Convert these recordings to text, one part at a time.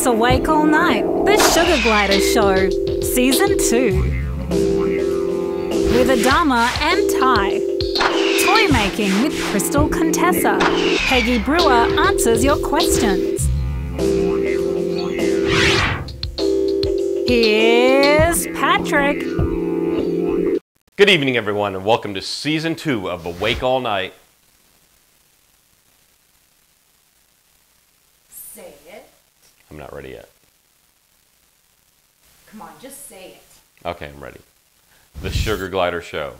It's Awake All Night, the Sugar Glider Show, Season 2. With Adama and Ty. Toy making with Crystal Contessa. Peggy Brewer answers your questions. Here's Patrick. Good evening, everyone, and welcome to Season 2 of Awake All Night. Say it. I'm not ready yet. Come on, just say it. Okay, I'm ready. The Sugar Glider Show.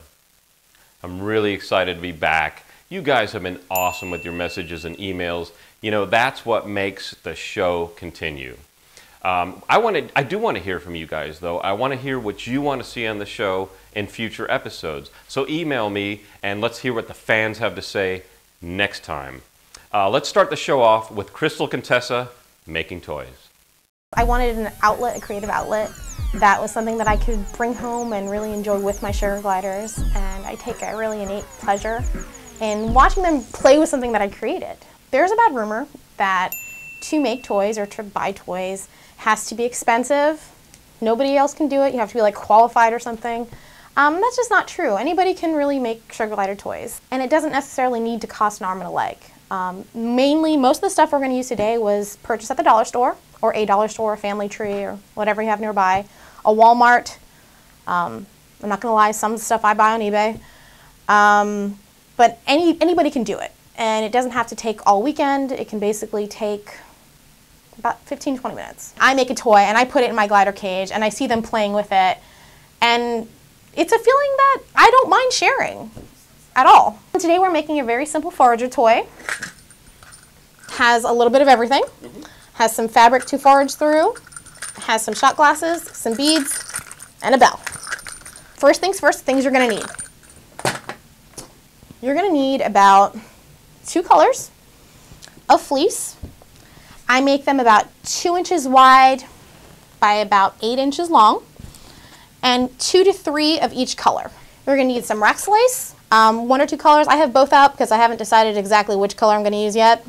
I'm really excited to be back. You guys have been awesome with your messages and emails. You know, that's what makes the show continue. I do want to hear from you guys, though. I want to hear what you want to see on the show in future episodes. So email me, and let's hear what the fans have to say next time. Let's start the show off with Crystal Contessa making toys. I wanted an outlet, a creative outlet, that was something that I could bring home and really enjoy with my sugar gliders. And I take a really innate pleasure in watching them play with something that I created. There's a bad rumor that to make toys or to buy toys has to be expensive. Nobody else can do it. You have to be like qualified or something. That's just not true. Anybody can really make sugar glider toys. And it doesn't necessarily need to cost an arm and a leg. Mainly, most of the stuff we're going to use today was purchased at the dollar store, or a dollar store, a Family Tree, or whatever you have nearby. A Walmart. I'm not going to lie, some stuff I buy on eBay. But anybody can do it. And it doesn't have to take all weekend. It can basically take about 15-20 minutes. I make a toy and I put it in my glider cage and I see them playing with it. And it's a feeling that I don't mind sharing at all. Today we're making a very simple forager toy. Has a little bit of everything. Has some fabric to forage through. Has some shot glasses, some beads, and a bell. First things first, things you're gonna need. You're gonna need about 2 colors of fleece. I make them about 2 inches wide by about 8 inches long, and 2 to 3 of each color. We're gonna need some Rex lace, 1 or 2 colors. I have both out because I haven't decided exactly which color I'm gonna use yet.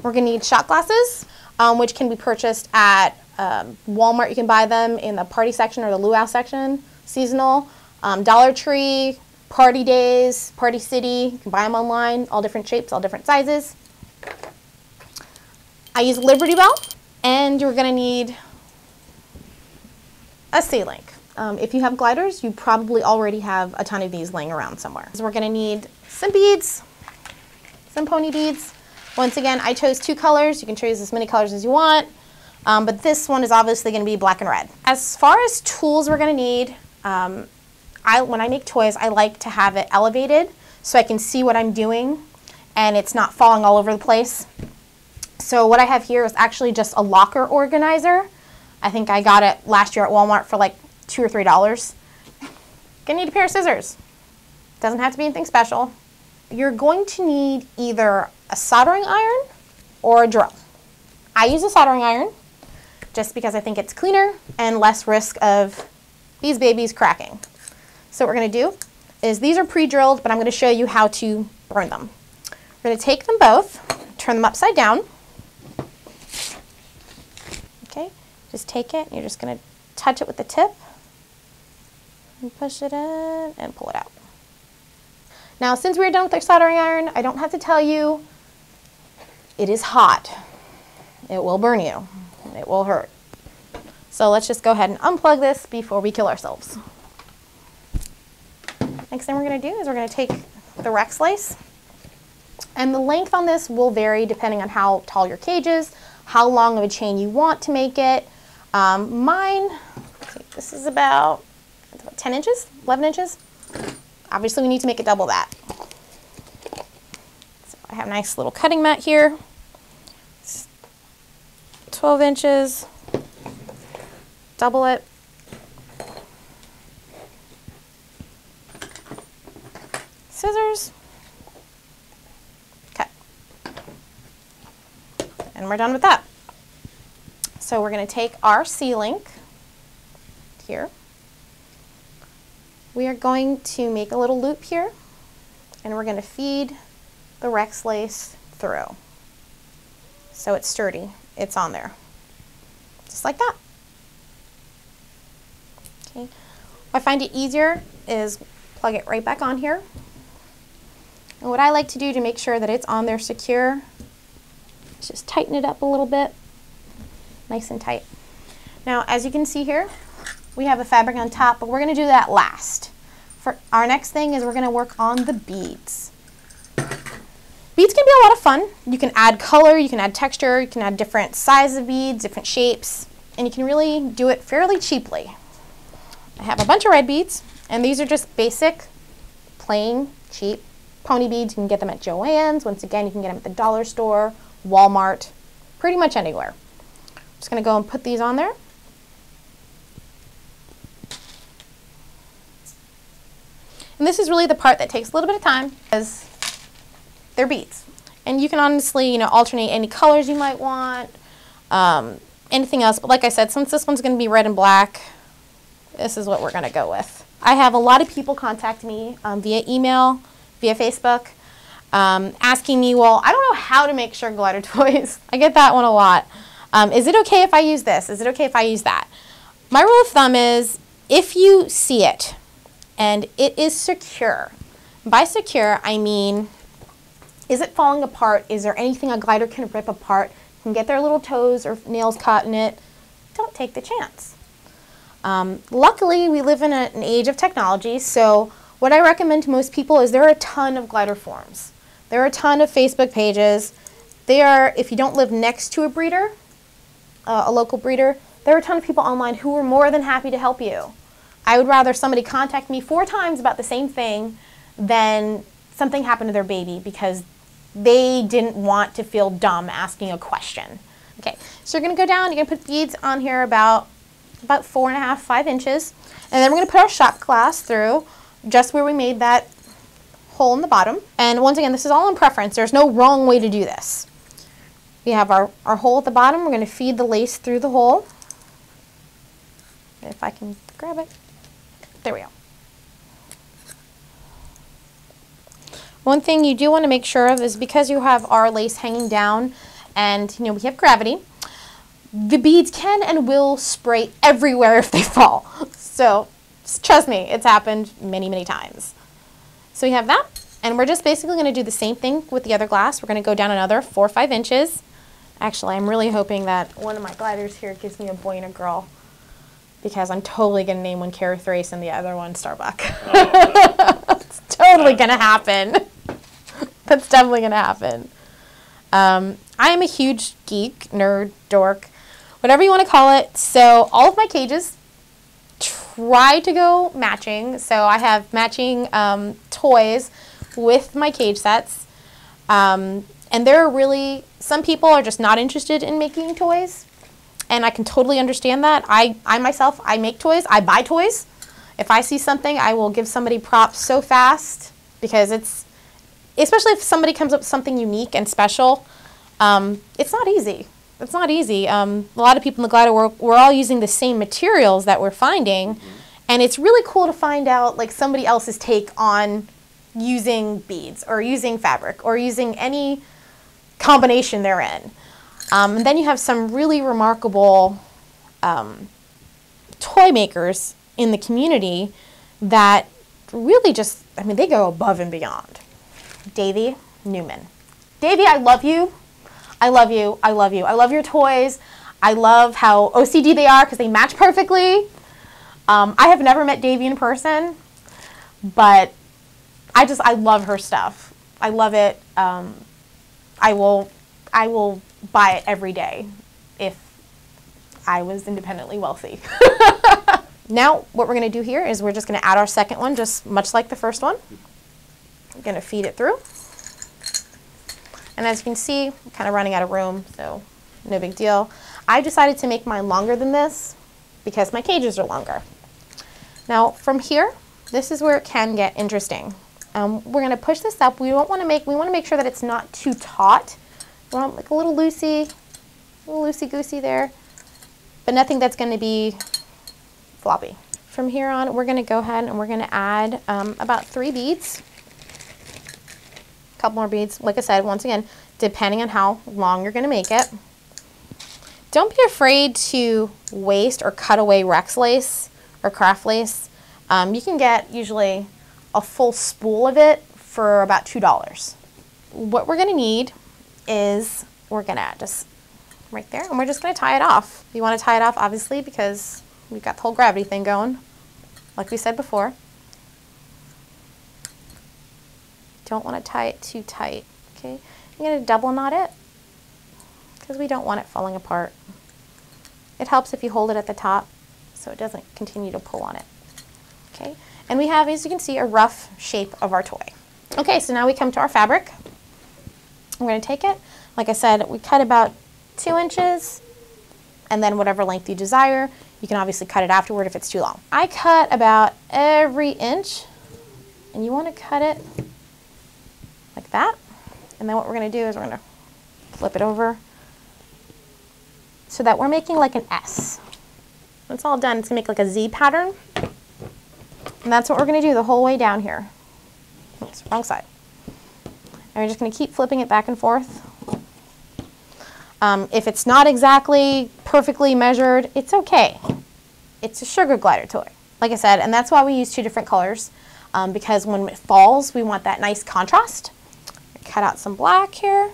We're gonna need shot glasses, which can be purchased at Walmart. You can buy them in the party section or the luau section, seasonal. Dollar Tree, Party Days, Party City, you can buy them online, all different shapes, all different sizes. I use Liberty Bell, and you're gonna need a C-link. If you have gliders, you probably already have a ton of these laying around somewhere. So we're gonna need some beads, some pony beads. Once again, I chose 2 colors. You can choose as many colors as you want, but this one is obviously gonna be black and red. As far as tools we're gonna need, when I make toys, I like to have it elevated so I can see what I'm doing and it's not falling all over the place. So what I have here is actually just a locker organizer. I think I got it last year at Walmart for like $2 or $3. Gonna need a pair of scissors. Doesn't have to be anything special. You're going to need either a soldering iron or a drill. I use a soldering iron just because I think it's cleaner and less risk of these babies cracking. So what we're gonna do is these are pre-drilled, but I'm gonna show you how to burn them. We're gonna take them both, turn them upside down. Okay, just take it, and you're just gonna touch it with the tip and push it in and pull it out. Now, since we're done with our soldering iron, I don't have to tell you, it is hot. It will burn you. It will hurt. So let's just go ahead and unplug this before we kill ourselves. Next thing we're gonna do is we're gonna take the Rex lace, and the length on this will vary depending on how tall your cage is, how long of a chain you want to make it. Mine, this is about 10 inches, 11 inches. Obviously we need to make it double that. So I have a nice little cutting mat here. It's 12 inches, double it. Scissors, cut. And we're done with that. So we're gonna take our C-link here. We are going to make a little loop here, and we're gonna feed the Rex lace through so it's sturdy. it's on there. Just like that. Okay. I find it easier is plug it right back on here. And what I like to do to make sure that it's on there secure is just tighten it up a little bit. Nice and tight. Now, as you can see here, we have a fabric on top, but we're going to do that last. For our next thing is we're going to work on the beads. Beads can be a lot of fun. You can add color, you can add texture, you can add different sizes of beads, different shapes, and you can really do it fairly cheaply. I have a bunch of red beads, and these are just basic, plain, cheap pony beads. You can get them at Joann's. Once again, you can get them at the dollar store, Walmart, pretty much anywhere. I'm just going to go and put these on there. And this is really the part that takes a little bit of time because they're beads. And you can honestly, you know, alternate any colors you might want, anything else. But like I said, since this one's going to be red and black, this is what we're going to go with. I have a lot of people contact me via email, via Facebook, asking me, well, I don't know how to make sugar glider toys. I get that one a lot. Is it okay if I use this? Is it okay if I use that? My rule of thumb is if you see it and it is secure. By secure, I mean, is it falling apart? Is there anything a glider can rip apart? Can get their little toes or nails caught in it? Don't take the chance. Luckily, we live in an age of technology, so what I recommend to most people is there are a ton of glider forums. There are a ton of Facebook pages. If you don't live next to a breeder, a local breeder, there are a ton of people online who are more than happy to help you. I would rather somebody contact me 4 times about the same thing than something happened to their baby because they didn't want to feel dumb asking a question. Okay, so you're going to go down, you're going to put beads on here about 4.5, 5 inches, and then we're going to put our shot glass through just where we made that hole in the bottom. And once again, this is all in preference. There's no wrong way to do this. We have our hole at the bottom. We're going to feed the lace through the hole. If I can grab it. There we go. One thing you do want to make sure of is because you have our lace hanging down and we have gravity, the beads can and will spray everywhere if they fall. So trust me, it's happened many, many times. So we have that, and we're just basically going to do the same thing with the other glass. We're going to go down another 4 or 5 inches. Actually, I'm really hoping that one of my gliders here gives me a boy and a girl, because I'm totally going to name one Cara Thrace and the other one Starbuck. It's totally going to happen. That's definitely going to happen. I am a huge geek, nerd, dork, whatever you want to call it. So all of my cages try to go matching. So I have matching toys with my cage sets. And there are really, some people are just not interested in making toys. And I can totally understand that. I myself, I make toys. I buy toys. If I see something, I will give somebody props so fast because it's, especially if somebody comes up with something unique and special, it's not easy. It's not easy. A lot of people in the glider world, we're all using the same materials that we're finding, and it's really cool to find out like somebody else's take on using beads or using fabric or using any combination they're in. And then you have some really remarkable toy makers in the community that really just, I mean, they go above and beyond. Davey Newman. Davey, I love you. I love you. I love you. I love your toys. I love how OCD they are because they match perfectly. I have never met Davey in person, but I love her stuff. I love it. I will buy it every day if I was independently wealthy. Now, what we're going to do here is we're just going to add our second one, just much like the first one. I'm going to feed it through. And as you can see, I'm kind of running out of room, so no big deal. I decided to make mine longer than this because my cages are longer. Now, from here, this is where it can get interesting. We're going to push this up. We want to make sure that it's not too taut. We want like a little loosey-goosey there, but nothing that's going to be floppy. From here on, we're going to go ahead and we're going to add about 3 beads. A couple more beads. Like I said, once again, depending on how long you're going to make it. Don't be afraid to waste or cut away Rex lace or craft lace. You can get usually a full spool of it for about $2. What we're going to need is, we're going to just right there, and we're just going to tie it off. You want to tie it off, obviously, because we've got the whole gravity thing going, like we said before. Don't want to tie it too tight, okay? I'm going to double knot it because we don't want it falling apart. It helps if you hold it at the top so it doesn't continue to pull on it, okay? And we have, as you can see, a rough shape of our toy. Okay, so now we come to our fabric. We're going to take it. Like I said, we cut about 2 inches, and then whatever length you desire. You can obviously cut it afterward if it's too long. I cut about every inch, and you want to cut it like that. And then what we're going to do is we're going to flip it over so that we're making like an S. When it's all done, it's going to make like a Z pattern. And that's what we're going to do the whole way down here. Oops, wrong side. And we're just going to keep flipping it back and forth. If it's not exactly perfectly measured, it's okay. It's a sugar glider toy, like I said, and that's why we use 2 different colors, because when it falls, we want that nice contrast. Cut out some black here.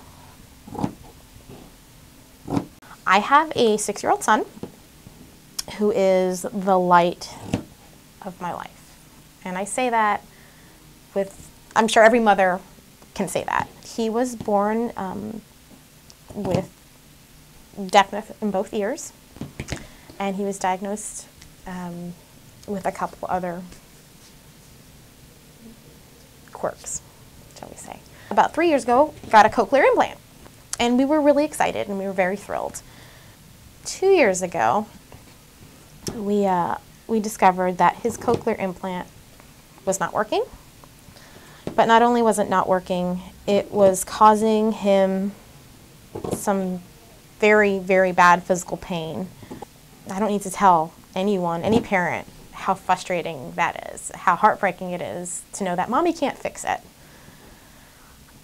I have a 6-year-old son who is the light of my life. And I say that with, I'm sure every mother can say that. He was born with deafness in both ears, and he was diagnosed with a couple other quirks, shall we say. About 3 years ago, got a cochlear implant, and we were really excited and we were very thrilled. 2 years ago, we discovered that his cochlear implant was not working. But not only was it not working, it was causing him some very, very bad physical pain. I don't need to tell anyone, any parent, how frustrating that is, how heartbreaking it is to know that mommy can't fix it.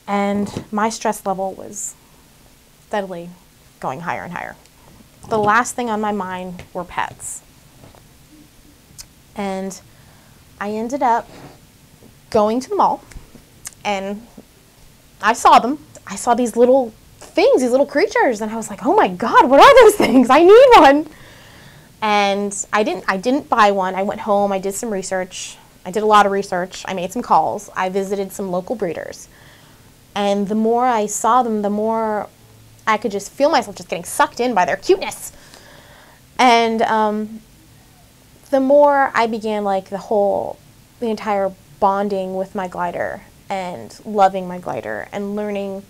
And my stress level was steadily going higher and higher. The last thing on my mind were pets. And I ended up going to the mall, and I saw them. I saw these little things, these little creatures, and I was like, oh my God, what are those things? I need one. And I didn't buy one. I went home, I did some research. I did a lot of research. I made some calls. I visited some local breeders. And the more I saw them, the more I could just feel myself just getting sucked in by their cuteness. And the more I began like the entire bonding with my glider and loving my glider and learning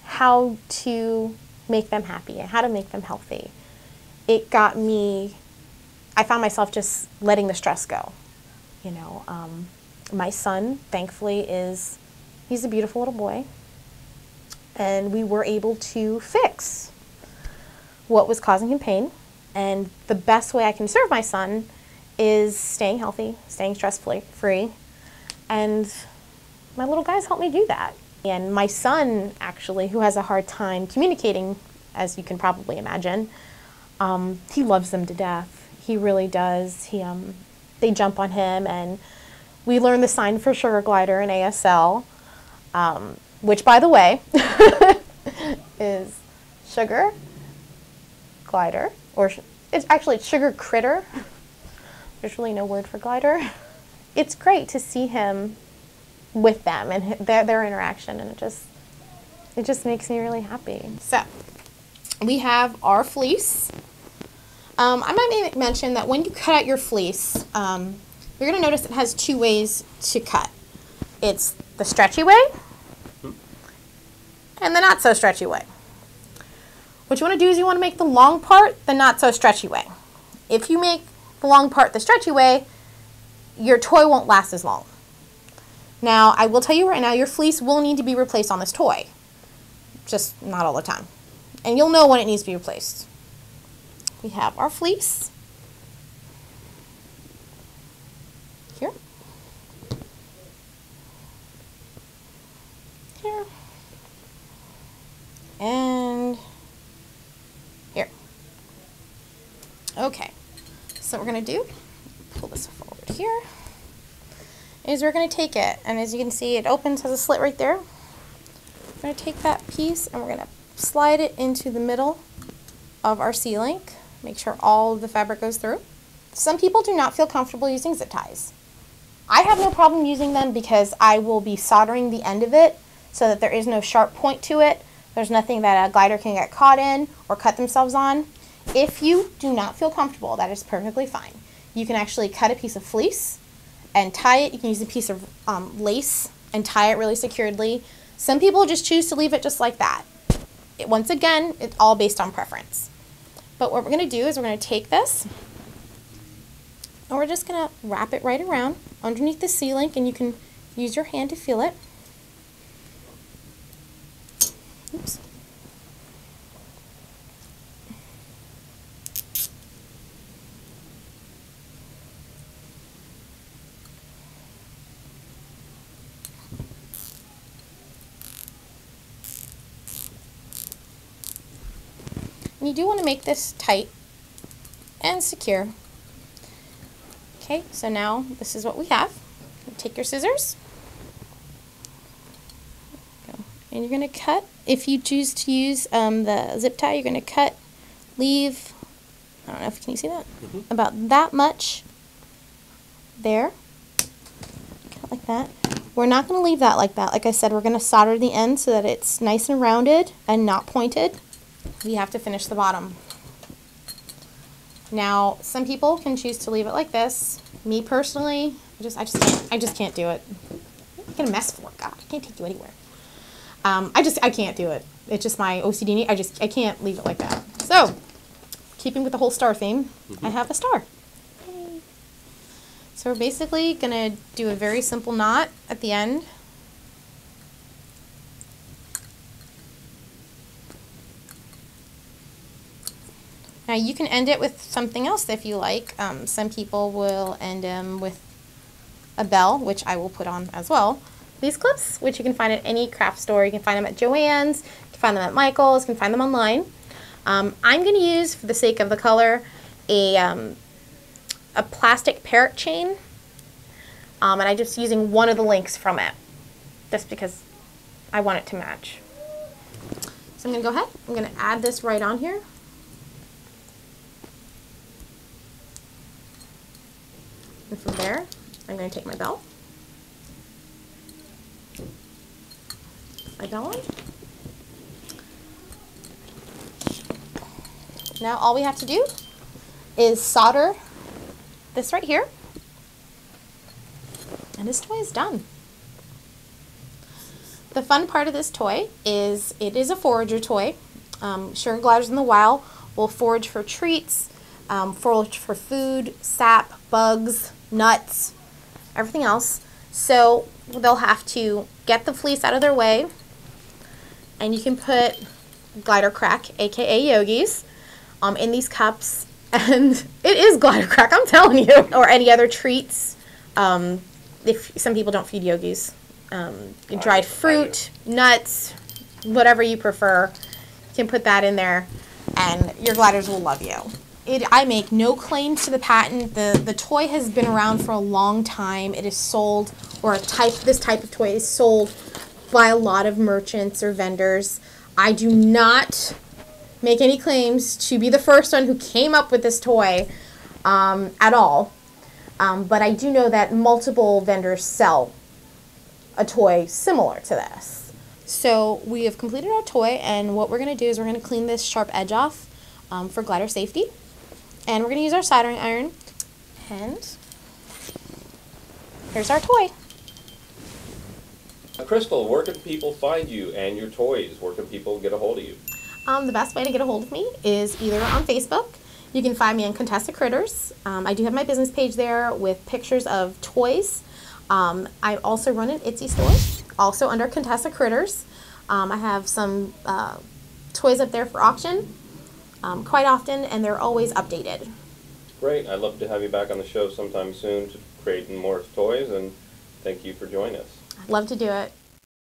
how to make them happy and how to make them healthy, it got me, I found myself just letting the stress go. You know, my son, thankfully, he's a beautiful little boy, and we were able to fix what was causing him pain. And the best way I can serve my son is staying healthy, staying stress-free, and my little guys help me do that. And my son, actually, who has a hard time communicating, as you can probably imagine, he loves them to death. He really does. They jump on him, and we learned the sign for sugar glider in ASL, which, by the way, is sugar glider, or it's sugar critter. There's really no word for glider. It's great to see him with them and their interaction, and it just makes me really happy. So we have our fleece. I might mention that when you cut out your fleece, you're going to notice it has 2 ways to cut. It's the stretchy way and the not so stretchy way. What you want to do is you want to make the long part the not so stretchy way. If you make the long part the stretchy way, your toy won't last as long. Now, I will tell you right now, your fleece will need to be replaced on this toy. Just not all the time. And you'll know when it needs to be replaced. We have our fleece here, here, and here. So what we're going to do, pull this forward here, is we're going to take it, and as you can see, it opens, has a slit right there. We're going to take that piece and we're going to slide it into the middle of our C-link. Make sure all of the fabric goes through. Some people do not feel comfortable using zip ties. I have no problem using them because I will be soldering the end of it so that there is no sharp point to it. There's nothing that a glider can get caught in or cut themselves on. If you do not feel comfortable, that is perfectly fine. You can actually cut a piece of fleece and tie it. You can use a piece of lace and tie it really securely. Some people just choose to leave it just like that. Once again, it's all based on preference. But what we're going to do is we're going to take this and we're just going to wrap it right around underneath the C-link, and you can use your hand to feel it. Oops. And you do want to make this tight and secure. Okay, so now this is what we have. You take your scissors, and you're going to cut. If you choose to use the zip tie, you're going to cut, leave, I don't know if can you see that? About that much there. Cut like that. We're not going to leave that like that. Like I said, we're going to solder the end so that it's nice and rounded and not pointed. We have to finish the bottom. Now, some people can choose to leave it like this. Me personally, I just can't do it. I'm gonna mess for it. God, I can't take you anywhere. I can't do it. It's just my OCD. I can't leave it like that. So, keeping with the whole star theme, I have a star. Yay. So we're basically gonna do a very simple knot at the end. Now you can end it with something else if you like. Some people will end them with a bell, which I will put on as well. These clips, which you can find at any craft store. You can find them at Joann's, you can find them at Michael's, you can find them online. I'm going to use, for the sake of the color, a plastic parrot chain. And I'm just using one of the links from it, just because I want it to match. So I'm going to go ahead, I'm going to add this right on here. And from there, I'm going to take my bell. My bell on. Now all we have to do is solder this right here. And this toy is done. The fun part of this toy is it is a forager toy. Sugar gliders in the wild will forage for treats, forage for food, sap, bugs, nuts, everything else. So they'll have to get the fleece out of their way, and you can put glider crack, aka yogis, in these cups, and it is glider crack, I'm telling you, or any other treats. If some people don't feed yogis, dried fruit, nuts, whatever you prefer, you can put that in there, and your gliders will love you. I make no claims to the patent. The toy has been around for a long time. It is sold, or this type of toy is sold by a lot of merchants or vendors. I do not make any claims to be the first one who came up with this toy at all. But I do know that multiple vendors sell a toy similar to this. So we have completed our toy, and what we're going to do is we're going to clean this sharp edge off for glider safety. And we're going to use our soldering iron, and here's our toy. Crystal, where can people find you and your toys? Where can people get a hold of you? The best way to get a hold of me is either on Facebook. You can find me on Contessa Critters. I do have my business page there with pictures of toys. I also run an Etsy store, also under Contessa Critters. I have some toys up there for auction quite often, and they're always updated. Great. I'd love to have you back on the show sometime soon to create more toys, and thank you for joining us. I'd love to do it.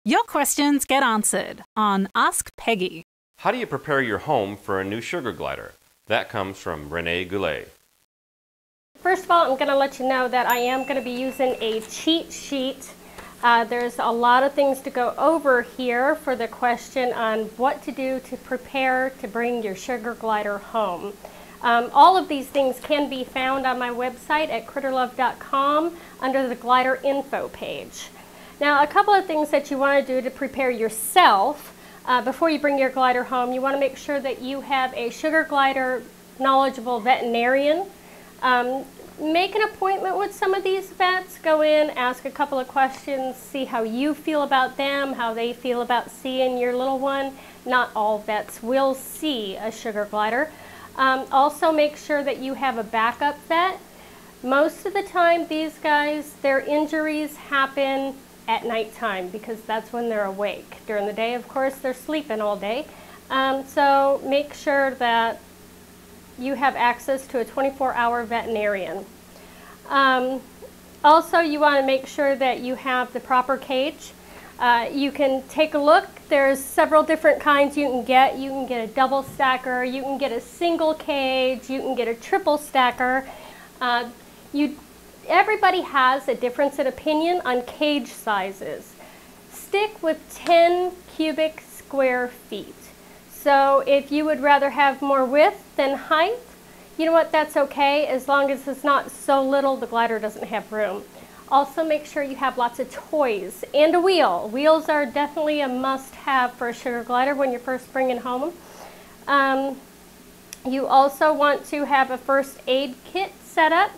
Your questions get answered on Ask Peggy. How do you prepare your home for a new sugar glider? That comes from Renee Goulet. First of all, I'm going to let you know that I am going to be using a cheat sheet. There's a lot of things to go over here for the question on what to do to prepare to bring your sugar glider home. All of these things can be found on my website at critterlove.com under the glider info page. Now, a couple of things that you want to do to prepare yourself before you bring your glider home. You want to make sure that you have a sugar glider knowledgeable veterinarian. Make an appointment with some of these vets. Go in, ask a couple of questions, see how you feel about them, how they feel about seeing your little one. Not all vets will see a sugar glider. Also make sure that you have a backup vet. Most of the time these guys, their injuries happen at nighttime because that's when they're awake. During the day, of course, they're sleeping all day. So make sure that you have access to a 24-hour veterinarian. Also, you want to make sure that you have the proper cage. You can take a look. There's several different kinds you can get. You can get a double stacker, you can get a single cage, you can get a triple stacker. Everybody has a difference in opinion on cage sizes. Stick with 10 cubic square feet. So if you would rather have more width than height, you know what, that's okay, as long as it's not so little the glider doesn't have room. Also make sure you have lots of toys and a wheel. Wheels are definitely a must-have for a sugar glider when you're first bringing home. You also want to have a first aid kit set up.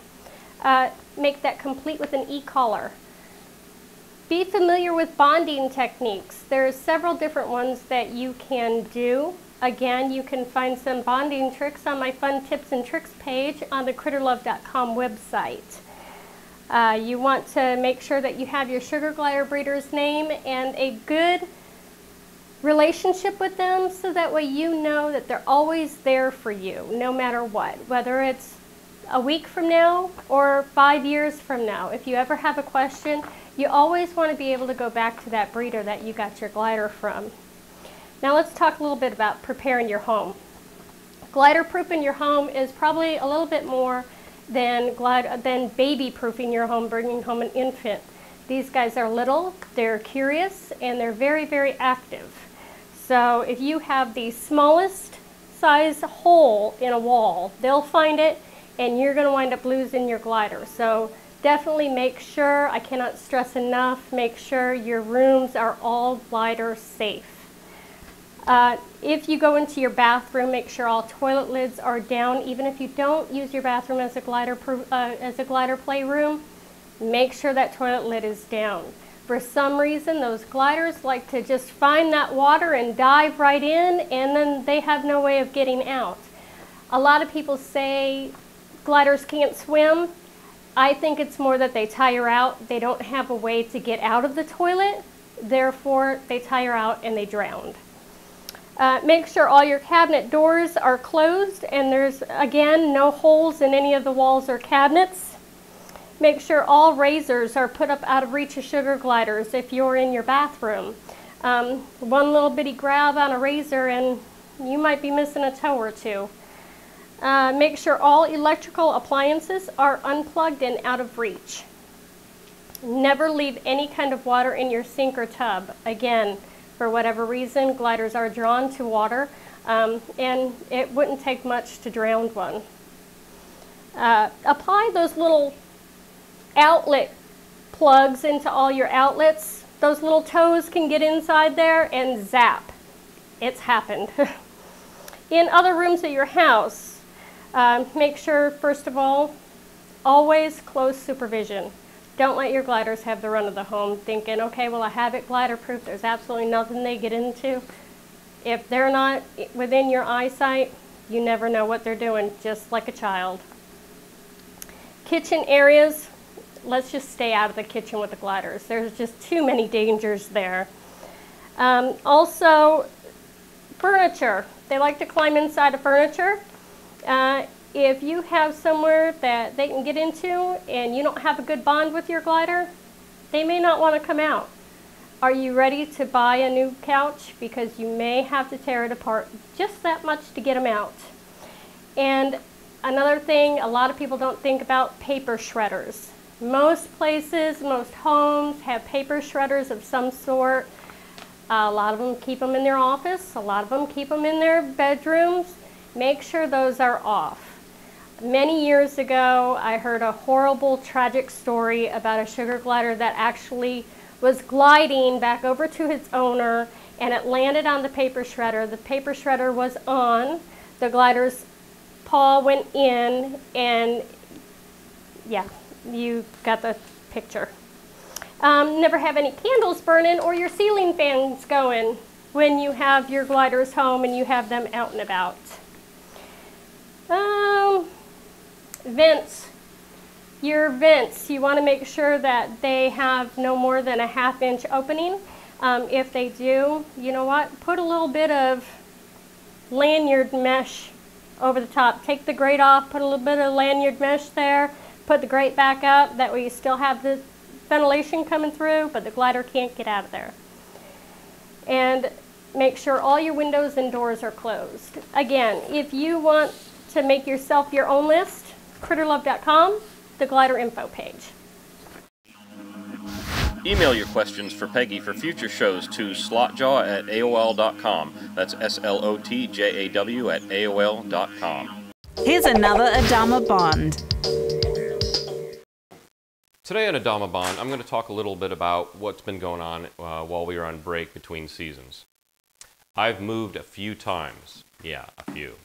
Make that complete with an e-collar. Be familiar with bonding techniques. There's several different ones that you can do. Again, you can find some bonding tricks on my Fun Tips and Tricks page on the critterlove.com website. You want to make sure that you have your sugar glider breeder's name and a good relationship with them, so that way you know that they're always there for you, no matter what, whether it's a week from now or 5 years from now. If you ever have a question, you always want to be able to go back to that breeder that you got your glider from. Now let's talk a little bit about preparing your home. Glider proofing your home is probably a little bit more than baby proofing your home, bringing home an infant. These guys are little, they're curious, and they're very, very active. So if you have the smallest size hole in a wall, they'll find it and you're going to wind up losing your glider. So definitely make sure, I cannot stress enough, make sure your rooms are all glider safe. If you go into your bathroom, make sure all toilet lids are down. Even if you don't use your bathroom as a glider playroom, make sure that toilet lid is down. For some reason, those gliders like to just find that water and dive right in, and then they have no way of getting out. A lot of people say gliders can't swim. I think it's more that they tire out. They don't have a way to get out of the toilet, therefore they tire out and they drown. Make sure all your cabinet doors are closed and there's, again, no holes in any of the walls or cabinets. Make sure all razors are put up out of reach of sugar gliders if you're in your bathroom. One little bitty grab on a razor and you might be missing a toe or two. Make sure all electrical appliances are unplugged and out of reach. Never leave any kind of water in your sink or tub. Again, for whatever reason, gliders are drawn to water, and it wouldn't take much to drown one. Apply those little outlet plugs into all your outlets. Those little toes can get inside there and zap. It's happened. In other rooms of your house, make sure, first of all, always close supervision. Don't let your gliders have the run of the home thinking, okay, well, I have it glider proof. There's absolutely nothing they get into. If they're not within your eyesight, you never know what they're doing, just like a child. Kitchen areas, let's just stay out of the kitchen with the gliders. There's just too many dangers there. Also, furniture. They like to climb inside of furniture. If you have somewhere that they can get into and you don't have a good bond with your glider, they may not want to come out. Are you ready to buy a new couch? Because you may have to tear it apart just that much to get them out. And Another thing, a lot of people don't think about paper shredders. Most places, most homes have paper shredders of some sort. A lot of them keep them in their office. A lot of them keep them in their bedrooms. Make sure those are off. Many years ago, I heard a horrible, tragic story about a sugar glider that actually was gliding back over to its owner, and it landed on the paper shredder. The paper shredder was on. The glider's paw went in, and yeah, you got the picture. Never have any candles burning or your ceiling fans going when you have your gliders home and you have them out and about. Vents. Your vents, you want to make sure that they have no more than a 1/2 inch opening. If they do, you know what? Put a little bit of lanyard mesh over the top. Take the grate off, put a little bit of lanyard mesh there, put the grate back up. That way you still have the ventilation coming through, but the glider can't get out of there. And make sure all your windows and doors are closed. Again, if you want to make yourself your own list, critterlove.com, the glider info page. Email your questions for Peggy for future shows to slotjaw@aol.com. That's SLOTJAW@aol.com. Here's another Adama Bond. Today on Adama Bond, I'm going to talk a little bit about what's been going on while we were on break between seasons. I've moved a few times. Yeah, a few.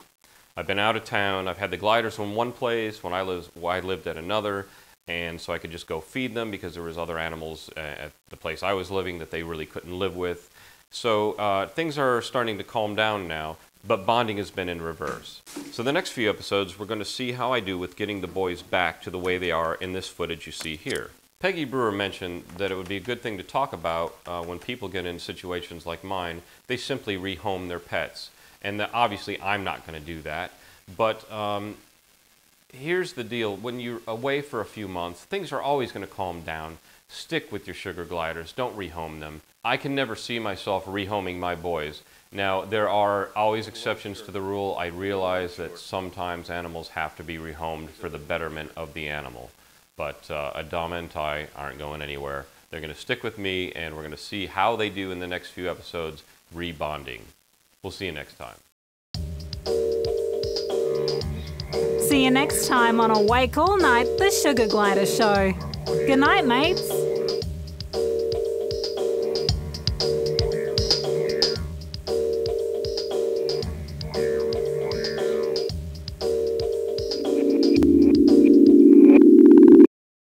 I've been out of town. I've had the gliders in one place when I lived at another, and so I could just go feed them because there was other animals at the place I was living that they really couldn't live with. So things are starting to calm down now, but bonding has been in reverse. So the next few episodes, we're going to see how I do with getting the boys back to the way they are in this footage you see here. Peggy Brewer mentioned that it would be a good thing to talk about when people get in situations like mine. They simply rehome their pets. And obviously I'm not going to do that. But here's the deal. When you're away for a few months, things are always going to calm down. Stick with your sugar gliders. Don't rehome them. I can never see myself rehoming my boys. Now, there are always exceptions to the rule. I realize that sometimes animals have to be rehomed for the betterment of the animal. But Adama and Ty aren't going anywhere. They're going to stick with me, and we're going to see how they do in the next few episodes rebonding. We'll see you next time. See you next time on Awake All Night, the Sugar Glider Show. Good night, mates.